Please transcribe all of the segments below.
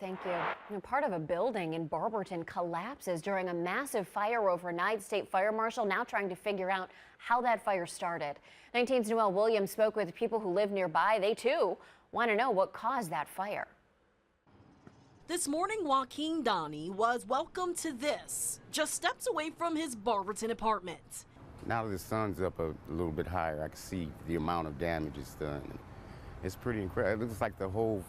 Thank you. Part of a building in Barberton collapses during a massive fire overnight. State Fire Marshal now trying to figure out how that fire started. 19's Noel Williams spoke with people who live nearby. They too want to know what caused that fire. This morning, Joaquin Donnie was welcomed to this, just steps away from his Barberton apartment. Now that the sun's up a little bit higher, I can see the amount of damage it's done. It's pretty incredible. It looks like the whole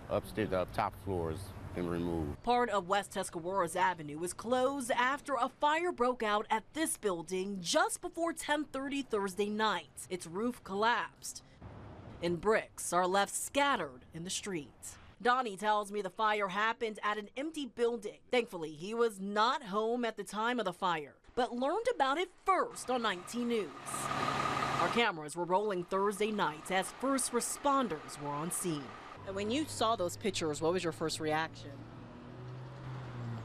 upstairs, the top floor has been removed. Part of West Tuscarora's Avenue was closed after a fire broke out at this building just before 10:30 Thursday night. Its roof collapsed, and bricks are left scattered in the street. Donnie tells me the fire happened at an empty building. Thankfully, he was not home at the time of the fire, but learned about it first on 19 News. Our cameras were rolling Thursday night as first responders were on scene. And when you saw those pictures, what was your first reaction?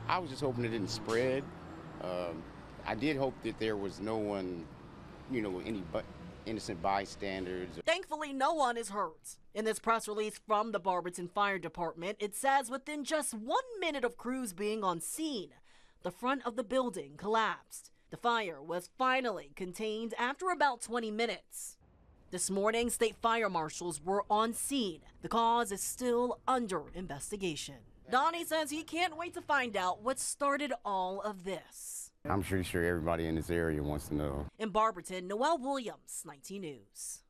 I was just hoping it didn't spread. I did hope that there was no one, any but innocent bystanders. Thankfully, no one is hurt. In this press release from the Barberton Fire Department, it says within just 1 minute of crews being on scene, the front of the building collapsed. The fire was finally contained after about 20 minutes. This morning, state fire marshals were on scene. The cause is still under investigation. Donnie says he can't wait to find out what started all of this. I'm pretty sure everybody in this area wants to know. In Barberton, Noel Williams, 19 News.